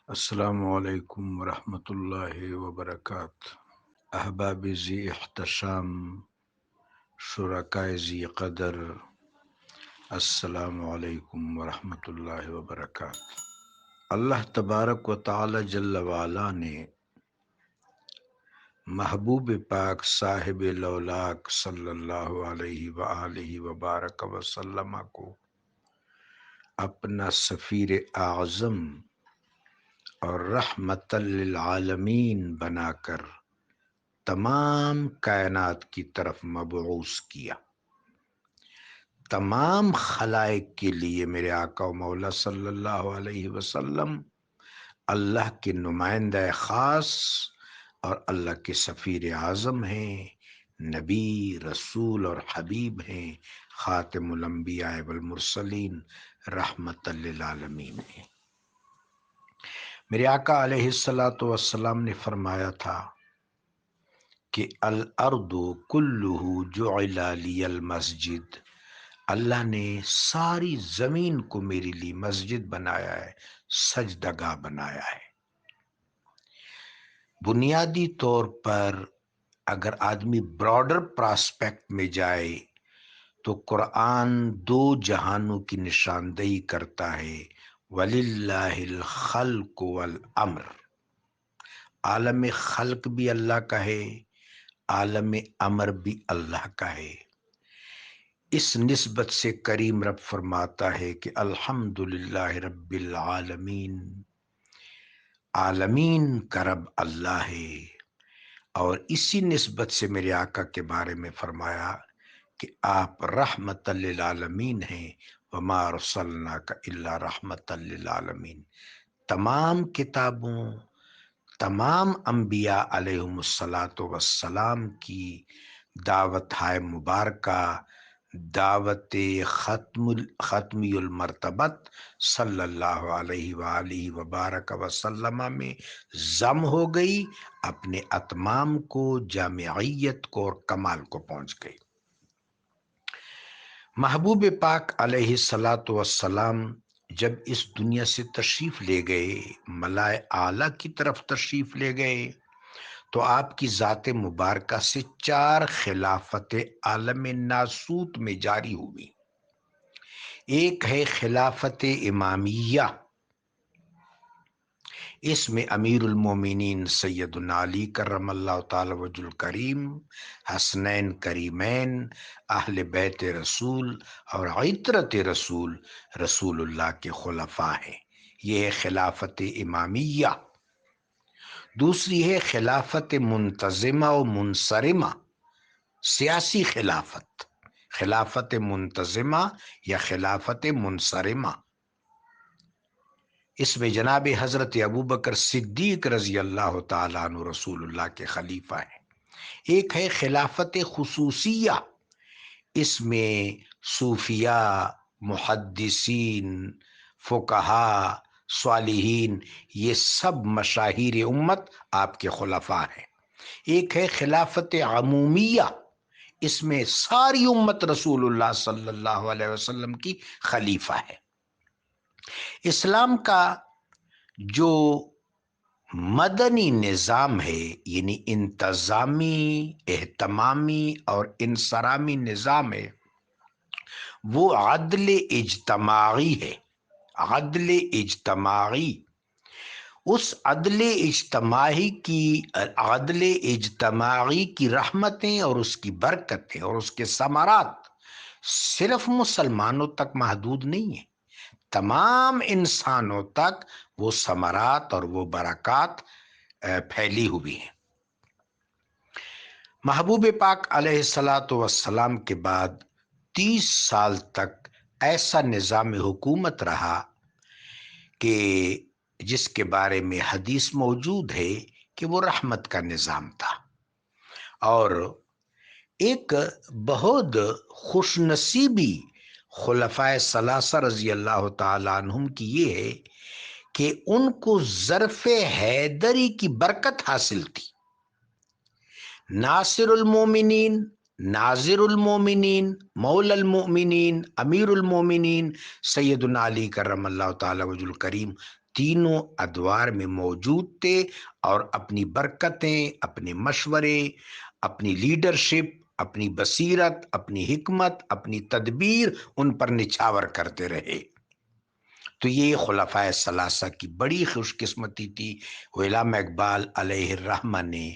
السلام علیکم ورحمۃ اللہ وبرکاتہ۔ احباب ذی احتشام، شرکائے ذی قدر، السلام علیکم ورحمۃ اللہ وبرکاتہ۔ اللہ تبارک و تعالی جل وعلا نے محبوب پاک صاحب لولاک صلی اللہ علیہ وآلہ وبارک وسلم کو اپنا سفیر اعظم اور رحمت للعالمین بنا کر تمام کائنات کی طرف مبعوث کیا۔ تمام خلائق کے لیے میرے آقا و مولا صلی اللہ علیہ وسلم اللہ کے نمائندہ خاص اور اللہ کے سفیر اعظم ہیں، نبی، رسول اور حبیب ہیں، خاتم الانبیاء والمرسلین، رحمت للعالمین ہیں۔ میرے آقا علیہ السلام نے فرمایا تھا کہ الارض کلہ جعل لی المسجد، اللہ نے ساری زمین کو میرے لیے مسجد بنایا ہے، سجدگاہ بنایا ہے۔ بنیادی طور پر اگر آدمی براڈر پراسپیکٹ میں جائے تو قرآن دو جہانوں کی نشاندہی کرتا ہے، وَلِلَّهِ الْخَلْقُ وَالْأَمْرُ، عالم خلق بھی اللہ کا ہے، عالم امر بھی اللہ کا ہے۔ اس نسبت سے کریم رب فرماتا ہے کہ الحمدللہ رب العالمین، عالمین کا رب اللہ ہے۔ اور اسی نسبت سے میرے آقا کے بارے میں فرمایا کہ آپ رحمت للعالمین ہیں، وما ارسلناک الا رحمت للعالمین۔ تمام کتابوں، تمام انبیاء علیہم السلام کی دعوت ہائے مبارکہ، دعوت ختمی المرتبت صلی اللہ علیہ وآلہ وبارک وسلم میں ضم ہو گئی، اپنے اتمام کو، جامعیت کو اور کمال کو پہنچ گئی۔ محبوب پاک علیہ السلام جب اس دنیا سے تشریف لے گئے، ملائے اعلیٰ کی طرف تشریف لے گئے، تو آپ کی ذات مبارکہ سے 4 خلافت عالم ناسوت میں جاری ہوئی۔ ایک ہے خلافت امامیہ، اس میں امیر المومنین سیدنا علی کرم اللہ تعالی وجہ الکریم، حسنین کریمین، اہل بیت رسول اور عطرت رسول، رسول اللہ کے خلفاء ہیں۔ یہ ہے خلافت امامیہ۔ دوسری ہے خلافت منتظمہ و منصرمہ، سیاسی خلافت، خلافت منتظمہ یا خلافت منصرمہ۔ اس میں جناب حضرت ابوبکر صدیق رضی اللہ تعالیٰ عنہ رسول اللہ کے خلیفہ ہیں۔ ایک ہے خلافت خصوصیہ، اس میں صوفیاء، محدثین، فقہاء، صالحین، یہ سب مشاہیر امت آپ کے خلفاء ہیں۔ ایک ہے خلافت عمومیہ، اس میں ساری امت رسول اللہ صلی اللہ علیہ وسلم کی خلیفہ ہے۔ اسلام کا جو مدنی نظام ہے، یعنی انتظامی، اہتمامی اور انصرامی نظام ہے، وہ عدل اجتماعی ہے، عدل اجتماعی۔ اس عدل اجتماعی کی رحمتیں اور اس کی برکتیں اور اس کے ثمرات صرف مسلمانوں تک محدود نہیں ہیں، تمام انسانوں تک وہ ثمرات اور وہ برکات پھیلی ہوئی ہیں۔ محبوب پاک علیہ السلام کے بعد 30 سال تک ایسا نظام حکومت رہا کہ جس کے بارے میں حدیث موجود ہے کہ وہ رحمت کا نظام تھا۔ اور ایک بہت خوش نصیبی خلفائے ثلاثہ رضی اللہ تعالیٰ عنہم کی یہ ہے کہ ان کو ظرف حیدری کی برکت حاصل تھی۔ ناصر المومنین، ناظر المومنین، مولا المومنین، امیر المومنین سیدنا علی کرم اللہ تعالی وجہ الکریم تینوں ادوار میں موجود تھے اور اپنی برکتیں، اپنے مشورے، اپنی لیڈرشپ، اپنی بصیرت، اپنی حکمت، اپنی تدبیر ان پر نچھاور کرتے رہے۔ تو یہ خلفائے ثلاثہ کی بڑی خوش قسمتی تھی۔ علامہ اقبال علیہ الرحمہ نے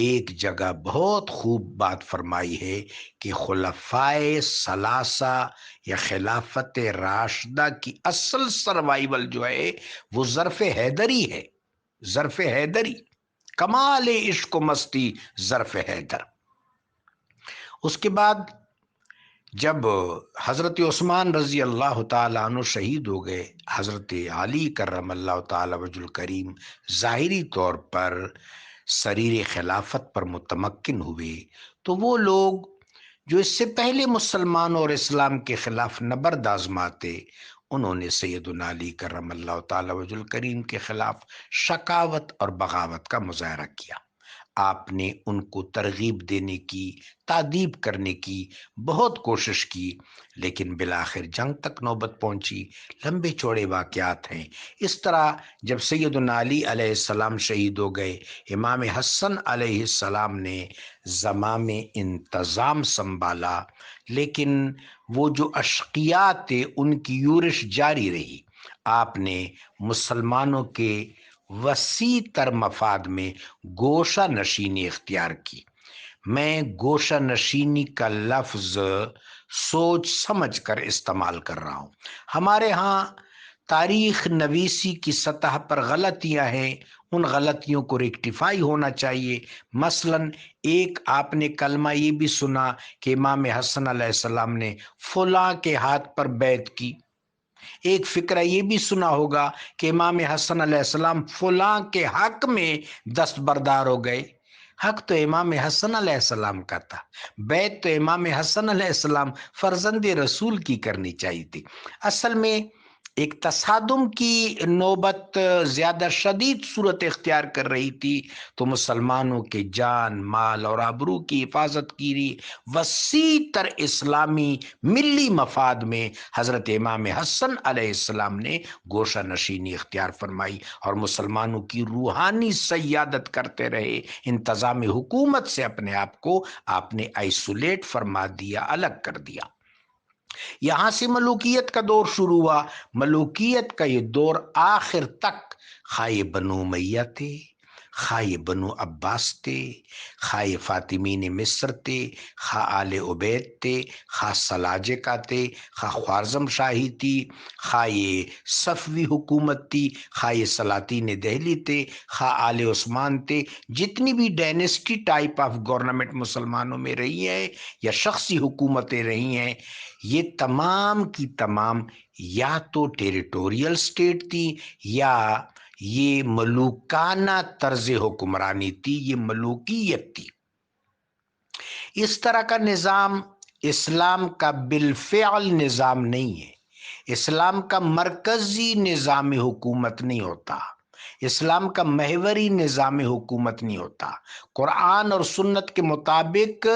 ایک جگہ بہت خوب بات فرمائی ہے کہ خلفائے ثلاثہ یا خلافت راشدہ کی اصل سروائیول جو ہے وہ ظرف حیدری ہے، ظرف حیدری، کمال عشق و مستی ظرف حیدر۔ اس کے بعد جب حضرت عثمان رضی اللہ تعالیٰ عنہ شہید ہو گئے، حضرت علی کرم اللہ تعالیٰ وجہ الکریم ظاہری طور پر سریر خلافت پر متمکن ہوئے، تو وہ لوگ جو اس سے پہلے مسلمانوں اور اسلام کے خلاف نبرد آزماتے، انہوں نے سیدنا علی کرم اللہ تعالیٰ وجہ الکریم کے خلاف شقاوت اور بغاوت کا مظاہرہ کیا۔ آپ نے ان کو ترغیب دینے کی، تادیب کرنے کی بہت کوشش کی، لیکن بالآخر جنگ تک نوبت پہنچی۔ لمبے چوڑے واقعات ہیں۔ اس طرح جب سیدنا علی علیہ السلام شہید ہو گئے، امام حسن علیہ السلام نے زمام انتظام سنبھالا، لیکن وہ جو اشقیاء تھے ان کی یورش جاری رہی۔ آپ نے مسلمانوں کے وسیع تر مفاد میں گوشہ نشینی اختیار کی۔ میں گوشہ نشینی کا لفظ سوچ سمجھ کر استعمال کر رہا ہوں۔ ہمارے ہاں تاریخ نویسی کی سطح پر غلطیاں ہیں، ان غلطیوں کو ریکٹیفائی ہونا چاہیے۔ مثلا ایک آپ نے کلمہ یہ بھی سنا کہ امام حسن علیہ السلام نے فلاں کے ہاتھ پر بیعت کی۔ ایک فکرہ یہ بھی سنا ہوگا کہ امام حسن علیہ السلام فلاں کے حق میں دستبردار ہو گئے۔ حق تو امام حسن علیہ السلام کا تھا، بیعت تو امام حسن علیہ السلام فرزند رسول کی کرنی چاہیے تھی۔ اصل میں ایک تصادم کی نوبت زیادہ شدید صورت اختیار کر رہی تھی، تو مسلمانوں کے جان، مال اور آبرو کی حفاظت کی وسیع تر اسلامی ملی مفاد میں حضرت امام حسن علیہ السلام نے گوشہ نشینی اختیار فرمائی اور مسلمانوں کی روحانی سیادت کرتے رہے۔ انتظام حکومت سے اپنے آپ کو آپ نے آئسولیٹ فرما دیا، الگ کر دیا۔ یہاں سے ملوکیت کا دور شروع ہوا۔ ملوکیت کا یہ دور آخر تک خواہ بنو امیہ تھے، خواہ بنو عباس تھے، خواہ فاطمین مصر تھے، خواہ آل عبید تھے، خواہ سلاجقہ تھے، خواہ خوارزم شاہی تھی، خواہ صفوی حکومت تھی، خواہ سلاطین دہلی تھے، خواہ آل عثمان تھے، جتنی بھی ڈائنسٹی ٹائپ آف گورنمنٹ مسلمانوں میں رہی ہے یا شخصی حکومتیں رہی ہیں، یہ تمام کی تمام یا تو ٹیریٹوریل سٹیٹ تھی یا یہ ملوکانہ طرز حکمرانی تھی، یہ ملوکیت تھی۔ اس طرح کا نظام اسلام کا بالفعل نظام نہیں ہے۔ اسلام کا مرکزی نظام حکومت نہیں ہوتا، اسلام کا محوری نظام حکومت نہیں ہوتا، قرآن اور سنت کے مطابق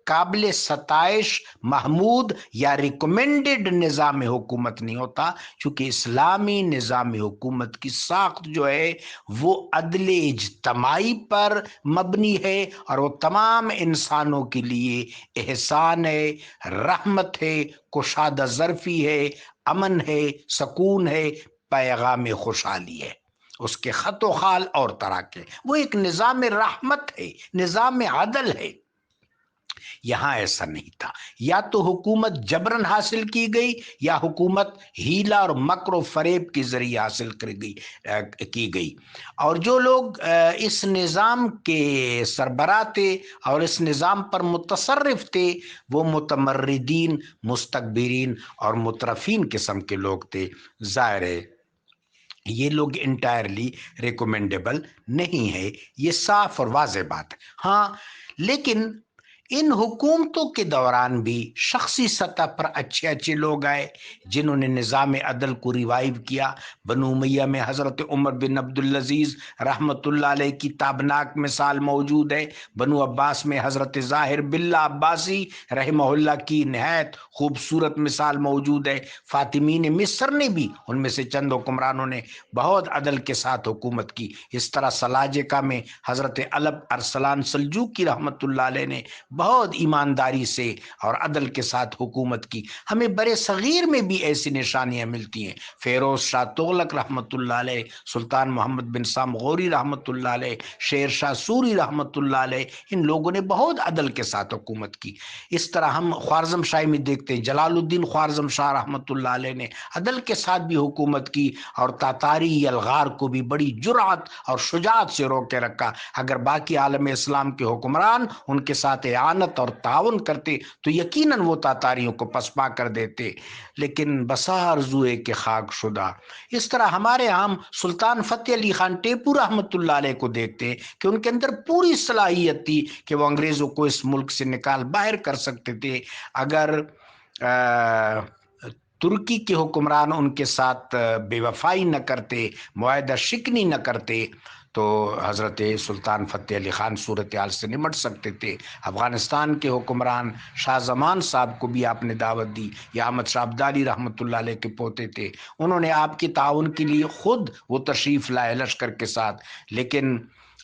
قابل ستائش، محمود یا ریکمینڈڈ نظام حکومت نہیں ہوتا، چونکہ اسلامی نظام حکومت کی ساخت جو ہے وہ عدل اجتماعی پر مبنی ہے اور وہ تمام انسانوں کے لیے احسان ہے، رحمت ہے، کشادہ ظرفی ہے، امن ہے، سکون ہے، پیغام خوشحالی ہے۔ اس کے خط و خال اور طرح کے، وہ ایک نظام رحمت ہے، نظام عدل ہے۔ یہاں ایسا نہیں تھا، یا تو حکومت جبرن حاصل کی گئی یا حکومت ہیلا اور مکر و فریب کے ذریعے حاصل کی گئی، اور جو لوگ اس نظام کے سربراہ تھے اور اس نظام پر متصرف تھے وہ متمردین، مستکبرین اور مترفین قسم کے لوگ تھے۔ ظاہر ہے یہ لوگ انٹائرلی ریکمینڈیبل نہیں ہے، یہ صاف اور واضح بات ہے۔ ہاں لیکن ان حکومتوں کے دوران بھی شخصی سطح پر اچھے اچھے لوگ آئے جنہوں نے نظام عدل کو ریوائیو کیا۔ بنو امیہ میں حضرت عمر بن عبدالعزیز رحمۃ اللہ علیہ کی تابناک مثال موجود ہے۔ بنو عباس میں حضرت ظاہر باللہ عباسی رحمہ اللہ کی نہایت خوبصورت مثال موجود ہے۔ فاطمین مصر نے بھی ان میں سے چند حکمرانوں نے بہت عدل کے ساتھ حکومت کی۔ اس طرح سلاجقہ میں حضرت علب ارسلان سلجوقی رحمۃ اللہ علیہ نے بہت ایمانداری سے اور عدل کے ساتھ حکومت کی۔ ہمیں برِ صغیر میں بھی ایسی نشانیاں ملتی ہیں۔ فیروز شاہ تغلق رحمۃ اللہ علیہ، سلطان محمد بن سام غوری رحمۃ اللہ علیہ، شیر شاہ سوری رحمۃ اللہ علیہ، ان لوگوں نے بہت عدل کے ساتھ حکومت کی۔ اس طرح ہم خوارزم شاہی میں دیکھتے ہیں، جلال الدین خوارزم شاہ رحمۃ اللہ علیہ نے عدل کے ساتھ بھی حکومت کی اور تاتاری یلغار کو بھی بڑی جرأت اور شجاعت سے رو کے رکھا۔ اگر باقی عالم اسلام کے حکمران ان کے ساتھ اعانت اور تعاون کرتے تو یقیناً وہ تاتاریوں کو پسپا کر دیتے، لیکن بسا آرزوئے کہ خاک شدہ۔ اس طرح ہمارے ہم سلطان فتح علی خان ٹیپو رحمۃ اللہ علیہ کو دیکھتے ہیں کہ ان کے اندر پوری صلاحیت تھی کہ وہ انگریزوں کو اس ملک سے نکال باہر کر سکتے تھے۔ اگر ترکی کے حکمران ان کے ساتھ بے وفائی نہ کرتے، معاہدہ شکنی نہ کرتے، تو حضرت سلطان فتح علی خان صورتحال سے نمٹ سکتے تھے۔ افغانستان کے حکمران شاہ زمان صاحب کو بھی آپ نے دعوت دی، یہ احمد شاہ ابدالی رحمۃ اللہ علیہ کے پوتے تھے، انہوں نے آپ کے تعاون کے لیے خود وہ تشریف لائے لشکر کے ساتھ، لیکن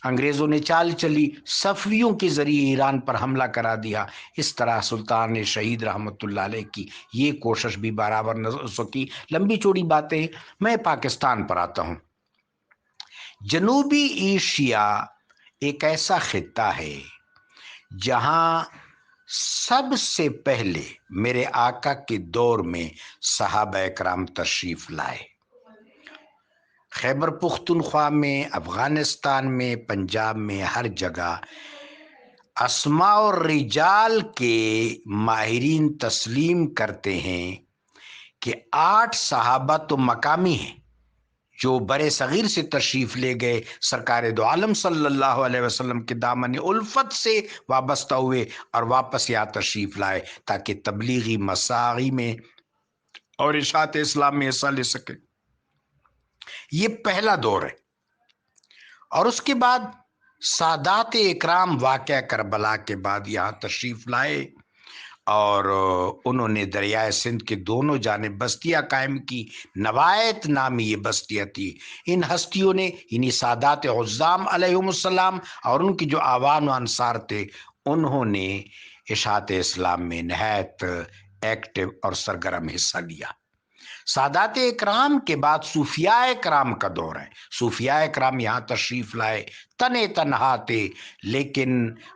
انگریزوں نے چال چلی، صفویوں کے ذریعے ایران پر حملہ کرا دیا۔ اس طرح سلطان شہید رحمۃ اللہ علیہ کی یہ کوشش بھی برابر نہ ہو سکی۔ لمبی چوڑی باتیں، میں پاکستان پر آتا ہوں۔ جنوبی ایشیا ایک ایسا خطہ ہے جہاں سب سے پہلے میرے آقا کے دور میں صحابہ اکرام تشریف لائے۔ خیبر پختونخوا میں، افغانستان میں، پنجاب میں، ہر جگہ اسماء اور رجال کے ماہرین تسلیم کرتے ہیں کہ 8 صحابہ تو مقامی ہیں جو برِ صغیر سے تشریف لے گئے، سرکار دو عالم صلی اللہ علیہ وسلم کے دامن الفت سے وابستہ ہوئے اور واپس یہاں تشریف لائے تاکہ تبلیغی مساعی میں اور اشاعت اسلام میں حصہ لے سکے۔ یہ پہلا دور ہے۔ اور اس کے بعد سادات اکرام واقعہ کربلا کے بعد یہاں تشریف لائے اور انہوں نے دریائے سندھ کے دونوں جانب بستیاں قائم کی۔ نوایت نامی یہ بستیاں تھی۔ ان ہستیوں نے، انہی سادات عظام علیہم السلام اور ان کی جو آوان و انصار تھے، انہوں نے اشاعت اسلام میں نہایت ایکٹیو اور سرگرم حصہ لیا۔ سادات اکرام کے بعد صوفیاء اکرام کا دور ہے۔ صوفیاء اکرام یہاں تشریف لائے، تنے تنہا تھے، لیکن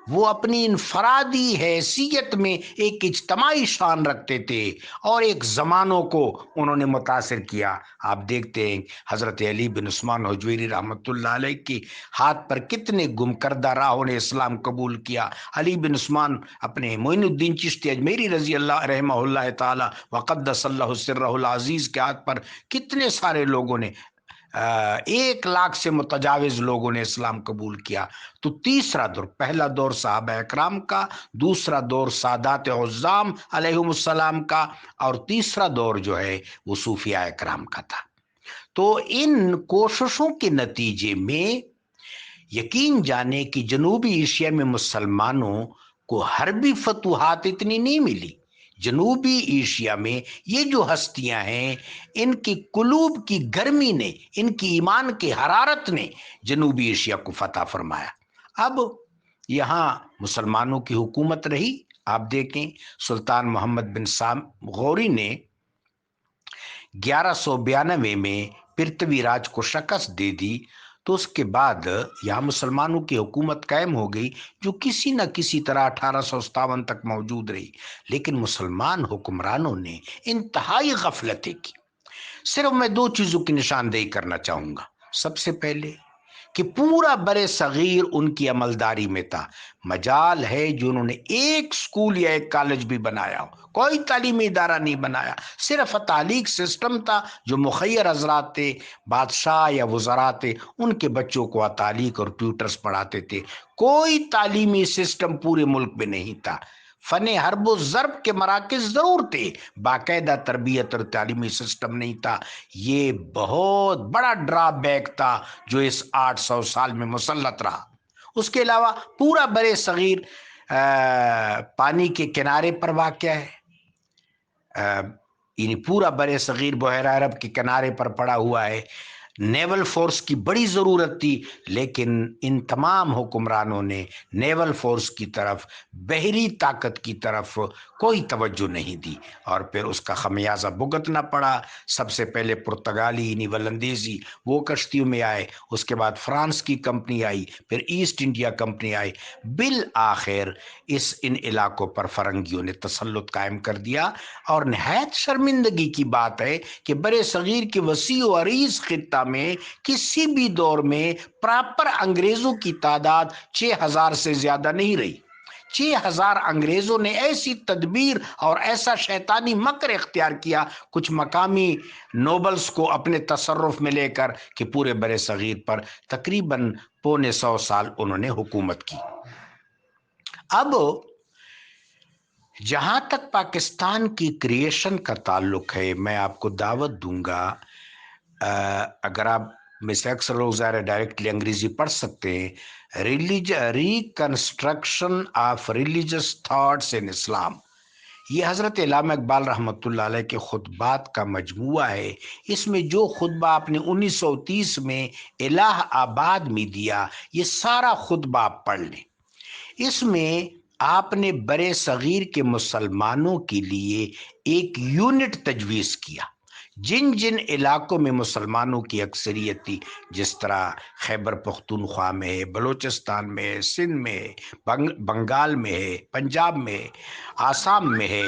وہ اپنی انفرادی حیثیت میں ایک اجتماعی شان رکھتے تھے اور ایک زمانوں کو انہوں نے متاثر کیا۔ آپ دیکھتے ہیں حضرت علی بن عثمان حجویری رحمۃ اللہ علیہ کے ہاتھ پر کتنے گم کردہ راہوں نے اسلام قبول کیا۔ علی بن عثمان اپنے معین الدین چشتی اجمیری رضی اللہ رحمہ اللہ تعالی وقدس اللہ سرہ العزیز کے ہاتھ پر کتنے سارے لوگوں نے 1 لاکھ سے متجاوز لوگوں نے اسلام قبول کیا۔ تو تیسرا دور، پہلا دور صحابہ اکرام کا، دوسرا دور سادات عظام علیہم السلام کا، اور تیسرا دور جو ہے وہ صوفیاء اکرام کا تھا۔ تو ان کوششوں کے نتیجے میں یقین جانے کہ جنوبی ایشیا میں مسلمانوں کو حربی فتوحات اتنی نہیں ملی۔ جنوبی ایشیا میں یہ جو ہستیاں ہیں، ان کی قلوب کی گرمی نے، ان کی ایمان کی حرارت نے جنوبی ایشیا کو فتح فرمایا۔ اب یہاں مسلمانوں کی حکومت رہی۔ آپ دیکھیں سلطان محمد بن سام غوری نے 1192 میں پرتوی راج کو شکست دے دی، تو اس کے بعد یہاں مسلمانوں کی حکومت قائم ہو گئی جو کسی نہ کسی طرح 1857 تک موجود رہی، لیکن مسلمان حکمرانوں نے انتہائی غفلتیں کی۔ صرف میں 2 چیزوں کی نشاندہی کرنا چاہوں گا۔ سب سے پہلے کہ پورا برے صغیر ان کی عملداری میں تھا۔ مجال ہے جو انہوں نے ایک سکول یا ایک کالج بھی بنایا ہو، کوئی تعلیمی ادارہ نہیں بنایا، صرف تعلیق سسٹم تھا جو مخیر حضرات تھے، بادشاہ یا وزراء تھے، ان کے بچوں کو تعلیق اور ٹیوٹرز پڑھاتے تھے۔ کوئی تعلیمی سسٹم پورے ملک میں نہیں تھا۔ فن حرب و ضرب کے مراکز ضرور تھے، باقاعدہ تربیت اور تعلیمی سسٹم نہیں تھا۔ یہ بہت بڑا ڈرا بیک تھا جو اس 800 سال میں مسلط رہا۔ اس کے علاوہ پورا برے صغیر پانی کے کنارے پر واقع ہے، یعنی پورا برے صغیر بحیرہ عرب کے کنارے پر پڑا ہوا ہے۔ نیول فورس کی بڑی ضرورت تھی، لیکن ان تمام حکمرانوں نے نیول فورس کی طرف، بحری طاقت کی طرف کوئی توجہ نہیں دی، اور پھر اس کا خمیازہ بھگتنا پڑا۔ سب سے پہلے پرتگالی یعنی ولندیزی وہ کشتیوں میں آئے، اس کے بعد فرانس کی کمپنی آئی، پھر ایسٹ انڈیا کمپنی آئی، بالآخر ان علاقوں پر فرنگیوں نے تسلط قائم کر دیا۔ اور نہایت شرمندگی کی بات ہے کہ برے صغیر کے وسیع و عریض خطہ میں کسی بھی دور میں پراپر انگریزوں کی تعداد 6000 سے زیادہ نہیں رہی۔ 6000 انگریزوں نے ایسی تدبیر اور ایسا شیطانی مکر اختیار کیا کچھ مقامی نوبلز کو اپنے تصرف میں لے کر کہ پورے برے صغیر پر تقریباً 125 سال انہوں نے حکومت کی۔ اب جہاں تک پاکستان کی کریشن کا تعلق ہے، میں آپ کو دعوت دوں گا، اگر آپ میں سے اکثر لوگ ظاہر ڈائریکٹلی انگریزی پڑھ سکتے ہیں، reconstruction of religious thoughts in Islam, یہ حضرت علامہ اقبال رحمۃ اللہ علیہ کے خطبات کا مجموعہ ہے۔ اس میں جو خطبہ آپ نے 1930 میں الہ آباد میں دیا، یہ سارا خطبہ آپ پڑھ لیں۔ اس میں آپ نے برے صغیر کے مسلمانوں کے لیے ایک یونٹ تجویز کیا۔ جن جن علاقوں میں مسلمانوں کی اکثریت تھی، جس طرح خیبر پختونخوا میں ہے، بلوچستان میں ہے، سندھ میں ہے، بنگال میں ہے، پنجاب میں ہے، آسام میں ہے،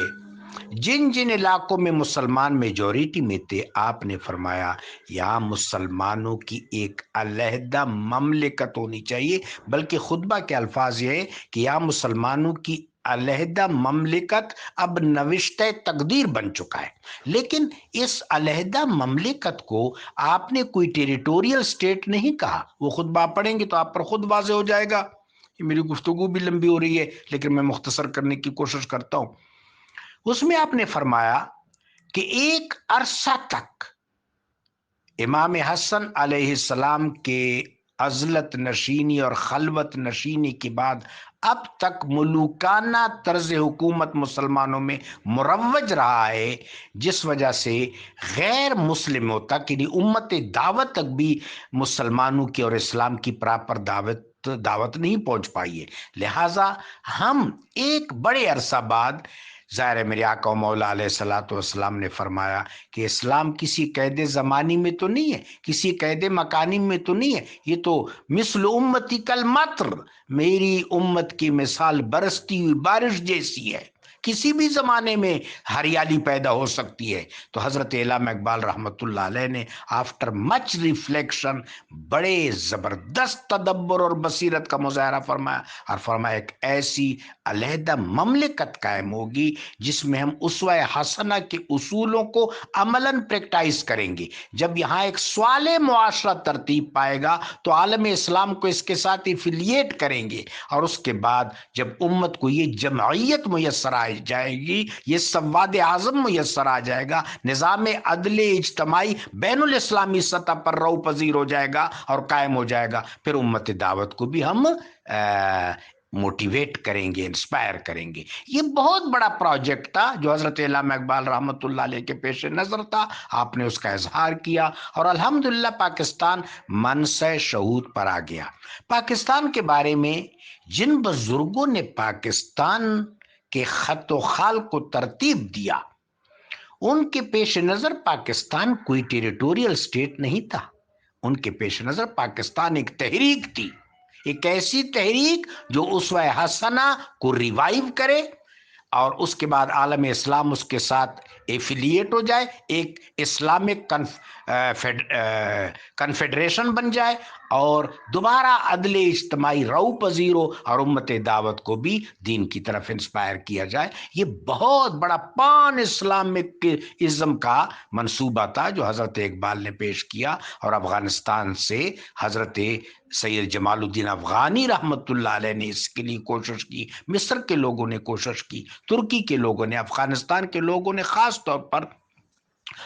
جن جن علاقوں میں مسلمان میجورٹی میں تھے، آپ نے فرمایا یہاں مسلمانوں کی ایک علیحدہ مملکت ہونی چاہیے، بلکہ خطبہ کے الفاظ یہ ہے کہ یہاں مسلمانوں کی علیحدہ مملکت اب نوشتہ تقدیر بن چکا ہے۔ لیکن اس علیحدہ مملکت کو آپ نے کوئی ٹیریٹوریل سٹیٹ نہیں کہا۔ وہ خطبہ آپ پڑھیں گے تو آپ پر خود واضح ہو جائے گا۔ میری گفتگو بھی لمبی ہو رہی ہے، لیکن میں مختصر کرنے کی کوشش کرتا ہوں۔ اس میں آپ نے فرمایا کہ ایک عرصہ تک امام حسن علیہ السلام کے عزلت نشینی اور خلوت نشینی کے بعد اب تک ملوکانہ طرز حکومت مسلمانوں میں مروج رہا ہے، جس وجہ سے غیر مسلموں تک یعنی امت دعوت تک بھی مسلمانوں کی اور اسلام کی پراپر دعوت نہیں پہنچ پائی ہے۔ لہٰذا ہم ایک بڑے عرصہ بعد، ظاہر میرے آقا و مولا علیہ الصلوۃ والسلام نے فرمایا کہ اسلام کسی قید زمانی میں تو نہیں ہے، کسی قید مکانی میں تو نہیں ہے، یہ تو مثل امتی کل مطر، میری امت کی مثال برستی ہوئی بارش جیسی ہے، کسی بھی زمانے میں ہریالی پیدا ہو سکتی ہے۔ تو حضرت علامہ اقبال رحمۃ اللہ علیہ نے آفٹر مچ ریفلیکشن بڑے زبردست تدبر اور بصیرت کا مظاہرہ فرمایا، اور فرمایا ایک ایسی علیحدہ مملکت قائم ہوگی جس میں ہم اسوہ حسنہ کے اصولوں کو عملاً پریکٹائز کریں گے۔ جب یہاں ایک صالح معاشرہ ترتیب پائے گا تو عالم اسلام کو اس کے ساتھ افیلیٹ کریں گے، اور اس کے بعد جب امت کو یہ جمعیت میسر آ جائے گی، یہ سواد اعظم میسر آ جائے گا، نظام عدل اجتماعی بین الاسلامی سطح پر رو پذیر ہو جائے گا اور قائم ہو جائے گا، پھر امت دعوت کو بھی ہم موٹیویٹ کریں گے، انسپائر کریں گے۔ یہ بہت بڑا پروجیکٹ تھا جو حضرت علامہ اقبال رحمۃ اللہ علیہ کے پیش نظر تھا، آپ نے اس کا اظہار کیا، اور الحمدللہ پاکستان منصہ شہود پر آ گیا۔ پاکستان کے بارے میں جن بزرگوں نے پاکستان کے خط و خال کو ترتیب دیا، ان کے پیش نظر پاکستان کوئی ٹیریٹوریل سٹیٹ نہیں تھا، ان کے پیش نظر پاکستان ایک تحریک تھی، ایک ایسی تحریک جو اسوہ حسنہ کو ریوائیو کرے، اور اس کے بعد عالم اسلام اس کے ساتھ ایفیلیٹ ہو جائے، ایک اسلامک کنفیڈریشن بن جائے اور دوبارہ عدل اجتماعی رو پذیر ہو اور امت دعوت کو بھی دین کی طرف انسپائر کیا جائے۔ یہ بہت بڑا پان اسلامک ازم کا منصوبہ تھا جو حضرت اقبال نے پیش کیا، اور افغانستان سے حضرت سید جمال الدین افغانی رحمت اللہ علیہ نے اس کے لیے کوشش کی، مصر کے لوگوں نے کوشش کی، ترکی کے لوگوں نے، افغانستان کے لوگوں نے خاص طور پر،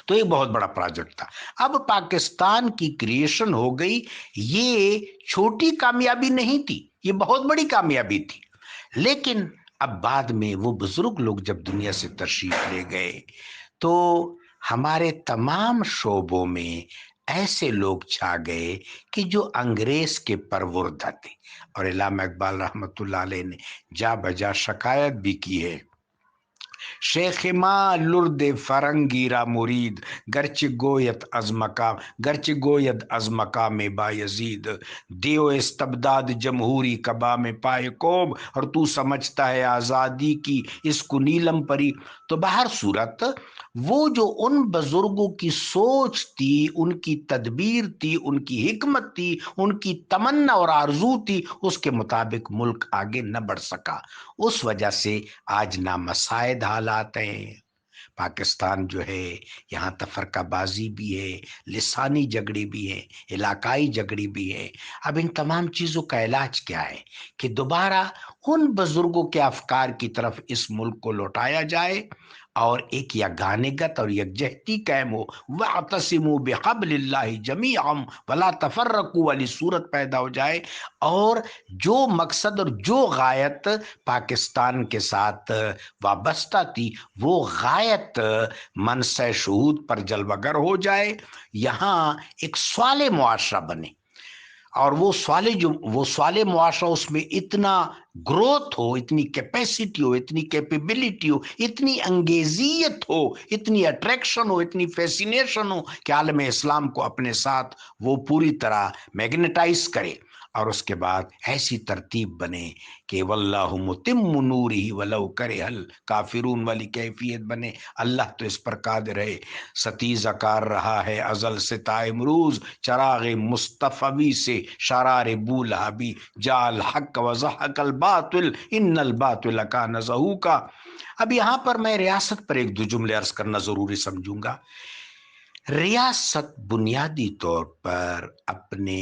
تو ایک بہت بڑا پروجیکٹ تھا۔ اب پاکستان کی کریشن ہو گئی، یہ چھوٹی کامیابی نہیں تھی، یہ بہت بڑی کامیابی تھی، لیکن اب بعد میں وہ بزرگ لوگ جب دنیا سے تشریف لے گئے تو ہمارے تمام شعبوں میں ایسے لوگ چھا گئے کہ جو انگریز کے پروردہ تھے، اور علامہ اقبال رحمت اللہ علیہ نے جا بجا شکایت بھی کی ہے، شیخ ما لرد فرنگیرا مرید گرچہ گویت از مقام با یزید دیو استبداد جمہوری کبا میں پائے کوب، اور تو سمجھتا ہے آزادی کی اس کو نیلم پری۔ تو بہر صورت وہ جو ان بزرگوں کی سوچ تھی، ان کی تدبیر تھی، ان کی حکمت تھی، ان کی تمنا اور آرزو تھی، اس کے مطابق ملک آگے نہ بڑھ سکا، اس وجہ سے آج نامساعد حالات ہیں۔ پاکستان جو ہے یہاں تفرقہ بازی بھی ہے، لسانی جھگڑے بھی ہیں، علاقائی جھگڑے بھی ہیں۔ اب ان تمام چیزوں کا علاج کیا ہے کہ دوبارہ ان بزرگوں کے افکار کی طرف اس ملک کو لوٹایا جائے اور ایک یگانگت اور یکجہتی قائم ہو، وَاعْتَصِمُوا بِحَبْلِ اللَّهِ جَمِيعًا وَلَا تَفَرَّقُوا والی صورت پیدا ہو جائے، اور جو مقصد اور جو غایت پاکستان کے ساتھ وابستہ تھی وہ غایت منصع شہود پر جلوہ گر ہو جائے، یہاں ایک صالح معاشرہ بنے، اور وہ صالح معاشرہ، اس میں اتنا گروتھ ہو، اتنی کیپیسٹی ہو، اتنی کیپیبلٹی ہو، اتنی انگیزیت ہو، اتنی اٹریکشن ہو، اتنی فیسینیشن ہو کہ عالم اسلام کو اپنے ساتھ وہ پوری طرح میگنیٹائز کرے، اور اس کے بعد ایسی ترتیب بنے کہ واللہ متم نورہ ولو کرہ الکافرون والی کیفیت بنے۔ اللہ تو اس پر قادر ہے، ستیزہ کار رہا ہے ازل سے تا امروز، چراغ مصطفی سے شرار بولہبی جا الحق وزحق الباطل ان الباطل کان زہوقا۔ اب یہاں پر میں ریاست پر ایک دو جملے عرض کرنا ضروری سمجھوں گا۔ ریاست بنیادی طور پر اپنے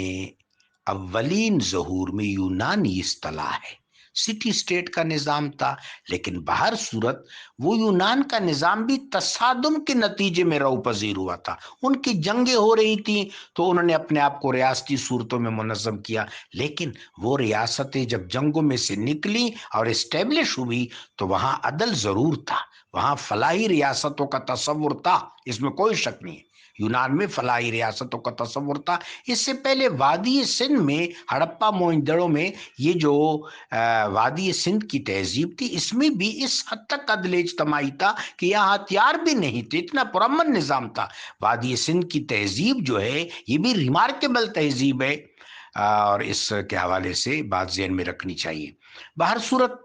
اولین ظہور میں یونانی اصطلاح ہے، سٹی سٹیٹ کا نظام تھا، لیکن بہر صورت وہ یونان کا نظام بھی تصادم کے نتیجے میں رو پذیر ہوا تھا۔ ان کی جنگیں ہو رہی تھیں تو انہوں نے اپنے آپ کو ریاستی صورتوں میں منظم کیا، لیکن وہ ریاستیں جب جنگوں میں سے نکلی اور اسٹیبلش ہوئی تو وہاں عدل ضرور تھا، وہاں فلاحی ریاستوں کا تصور تھا، اس میں کوئی شک نہیں ہے، یونان میں فلاحی ریاستوں کا تصور تھا۔ اس سے پہلے وادی سندھ میں، ہڑپا موئندڑوں میں، یہ جو وادی سندھ کی تہذیب تھی، اس میں بھی اس حد تک عدل اجتماعی تھا کہ یہاں ہتھیار بھی نہیں تھے، اتنا پرامن نظام تھا۔ وادی سندھ کی تہذیب جو ہے یہ بھی ریمارکیبل تہذیب ہے، اور اس کے حوالے سے بات ذہن میں رکھنی چاہیے۔ بہر صورت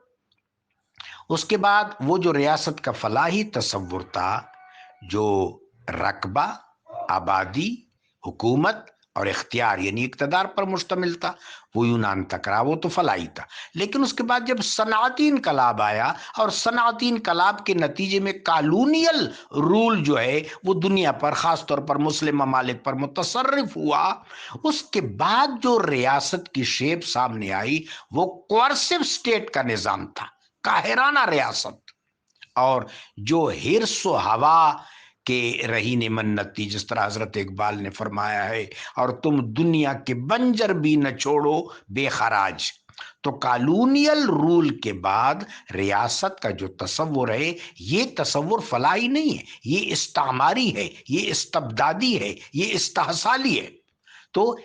اس کے بعد وہ جو ریاست کا فلاحی تصور تھا، جو رقبہ، آبادی، حکومت اور اختیار یعنی اقتدار پر مشتمل تھا، وہ یونان تک رہا، وہ تو فلاحی تھا۔ لیکن اس کے بعد جب صنعتی انقلاب آیا اور صنعتی انقلاب کے نتیجے میں کالونیل رول جو ہے وہ دنیا پر، خاص طور پر مسلم ممالک پر متصرف ہوا، اس کے بعد جو ریاست کی شیپ سامنے آئی وہ کوارسو سٹیٹ کا نظام تھا، قاہرانہ ریاست، اور جو حرص و ہوا کہ رہین منت تھی، جس طرح حضرت اقبال نے فرمایا ہے، اور تم دنیا کے بنجر بھی نہ چھوڑو بے خراج۔ تو کالونیل رول کے بعد ریاست کا جو تصور ہے یہ تصور فلاحی نہیں ہے، یہ استعماری ہے، یہ استبدادی ہے، یہ استحصالی ہے۔ تو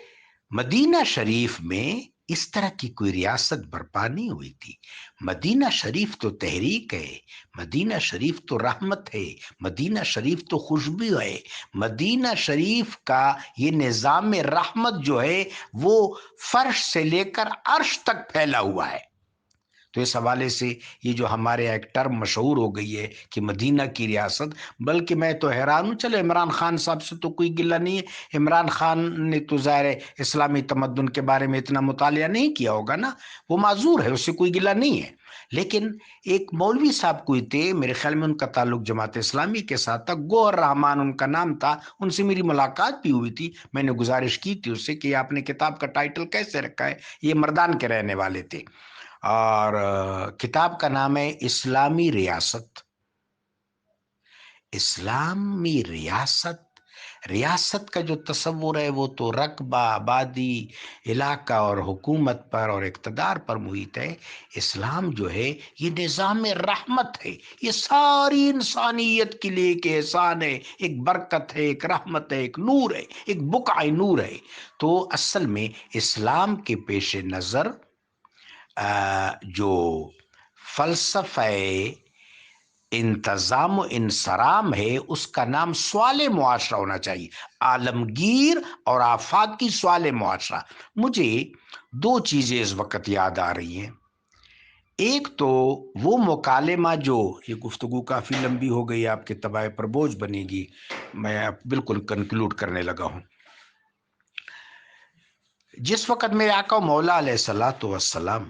مدینہ شریف میں اس طرح کی کوئی ریاست برپا نہیں ہوئی تھی۔ مدینہ شریف تو تحریک ہے، مدینہ شریف تو رحمت ہے، مدینہ شریف تو خوشبو ہے، مدینہ شریف کا یہ نظام رحمت جو ہے وہ فرش سے لے کر عرش تک پھیلا ہوا ہے۔ تو اس حوالے سے یہ جو ہمارے یہاں ایک ٹرم مشہور ہو گئی ہے کہ مدینہ کی ریاست، بلکہ میں تو حیران ہوں، چلو عمران خان صاحب سے تو کوئی گلہ نہیں ہے، عمران خان نے تو ظاہر ہے اسلامی تمدن کے بارے میں اتنا مطالعہ نہیں کیا ہوگا نا، وہ معذور ہے، اس سے کوئی گلہ نہیں ہے۔ لیکن ایک مولوی صاحب کوئی تھے، میرے خیال میں ان کا تعلق جماعت اسلامی کے ساتھ تھا، گوہر رحمان ان کا نام تھا، ان سے میری ملاقات بھی ہوئی تھی، میں نے گزارش کی تھی اس سے کہ آپ نے کتاب کا ٹائٹل کیسے رکھا ہے، یہ مردان کے رہنے والے تھے، اور کتاب کا نام ہے اسلامی ریاست۔ اسلامی ریاست، ریاست کا جو تصور ہے وہ تو رقبہ، آبادی، علاقہ اور حکومت پر اور اقتدار پر محیط ہے۔ اسلام جو ہے یہ نظام رحمت ہے، یہ ساری انسانیت کے لیے ایک احسان ہے، ایک برکت ہے، ایک رحمت ہے، ایک نور ہے، ایک بقعہ نور ہے۔ تو اصل میں اسلام کے پیش نظر جو فلسفہ انتظام و انصرام ہے، اس کا نام سوال معاشرہ ہونا چاہیے، عالمگیر اور آفاقی سوال معاشرہ۔ مجھے دو چیزیں اس وقت یاد آ رہی ہیں۔ ایک تو وہ مکالمہ جو، یہ گفتگو کافی لمبی ہو گئی، آپ کے طبع پر بوجھ بنے گی، میں بالکل کنکلوڈ کرنے لگا ہوں۔ جس وقت میرے آقا مولا علیہ الصلوۃ والسلام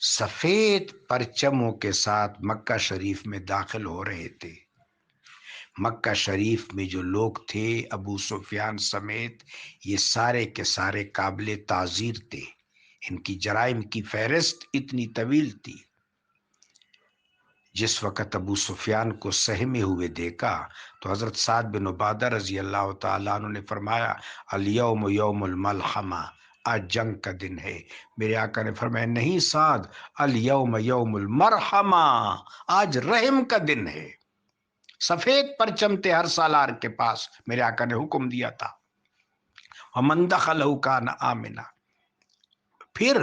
سفید پرچموں کے ساتھ مکہ شریف میں داخل ہو رہے تھے، مکہ شریف میں جو لوگ تھے ابو سفیان سمیت، یہ سارے کے سارے قابل تعزیر تھے، ان کی جرائم کی فہرست اتنی طویل تھی۔ جس وقت ابو سفیان کو سہمے ہوئے دیکھا تو حضرت سعد بن عبادہ رضی اللہ تعالیٰ عنہ نے فرمایا الیوم یوم الملحمہ، آج جنگ کا دن ہے۔ میرے آقا نے فرمایا نہیں سعد، الیوم یوم المرحمہ، آج رحم کا دن ہے۔ سفید پرچم تھے ہر سالار کے پاس، میرے آقا نے حکم دیا تھا وَمَن دَخَلَهُ كَانَ آمِنًا۔ پھر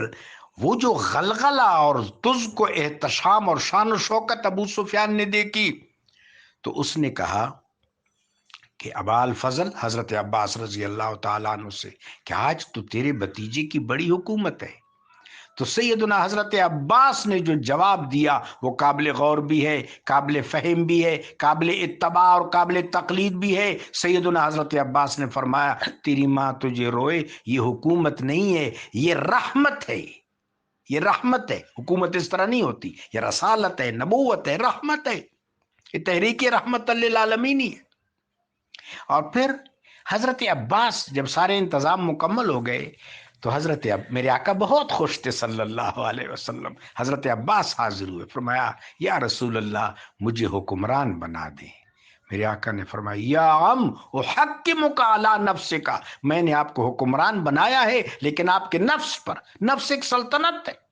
وہ جو غلغلہ اور تز کو احتشام اور شان و شوکت ابو سفیان نے دیکھی تو اس نے کہا کہ ابا الفضل، حضرت عباس رضی اللہ تعالیٰ عنہ سے، کہ آج تو تیرے بھتیجے کی بڑی حکومت ہے۔ تو سیدنا حضرت عباس نے جو جواب دیا وہ قابل غور بھی ہے، قابل فہم بھی ہے، قابل اتباع اور قابل تقلید بھی ہے۔ سیدنا حضرت عباس نے فرمایا تیری ماں تجھے روئے، یہ حکومت نہیں ہے، یہ رحمت ہے، یہ رحمت ہے۔ حکومت اس طرح نہیں ہوتی، یہ رسالت ہے، نبوت ہے، رحمت ہے، یہ تحریک رحمت للعالمین ہے۔ اور پھر حضرت عباس جب سارے انتظام مکمل ہو گئے تو میرے آقا بہت خوش تھے صلی اللہ علیہ وسلم۔ حضرت عباس حاضر ہوئے، فرمایا یا رسول اللہ مجھے حکمران بنا دیں۔ میرے آقا نے فرمایا یا عم احکمک علی نفسک، میں نے آپ کو حکمران بنایا ہے لیکن آپ کے نفس پر، نفس ایک سلطنت ہے،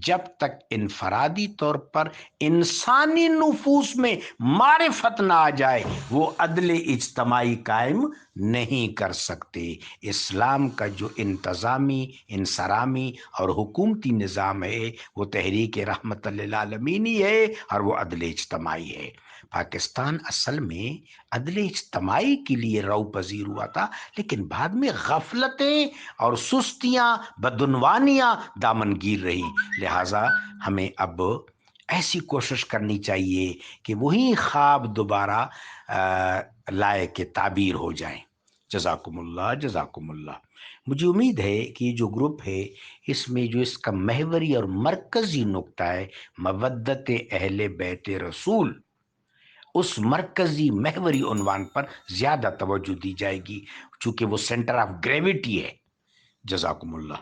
جب تک انفرادی طور پر انسانی نفوس میں معرفت نہ آ جائے وہ عدل اجتماعی قائم نہیں کر سکتے۔ اسلام کا جو انتظامی، انصرامی اور حکومتی نظام ہے وہ تحریک رحمت للعالمین ہے اور وہ عدل اجتماعی ہے۔ پاکستان اصل میں عدل اجتماعی کے لیے رو پذیر ہوا تھا، لیکن بعد میں غفلتیں اور سستیاں، بدعنوانیاں دامنگیر رہی۔ لہٰذا ہمیں اب ایسی کوشش کرنی چاہیے کہ وہی خواب دوبارہ لائق تعبیر ہو جائیں۔ جزاکم اللہ، جزاکم اللہ۔ مجھے امید ہے کہ یہ جو گروپ ہے اس میں جو اس کا محوری اور مرکزی نقطہ ہے مودت اہل بیت رسول، اس مرکزی محوری عنوان پر زیادہ توجہ دی جائے گی چونکہ وہ سینٹر آف گریویٹی ہے۔ جزاکم اللہ۔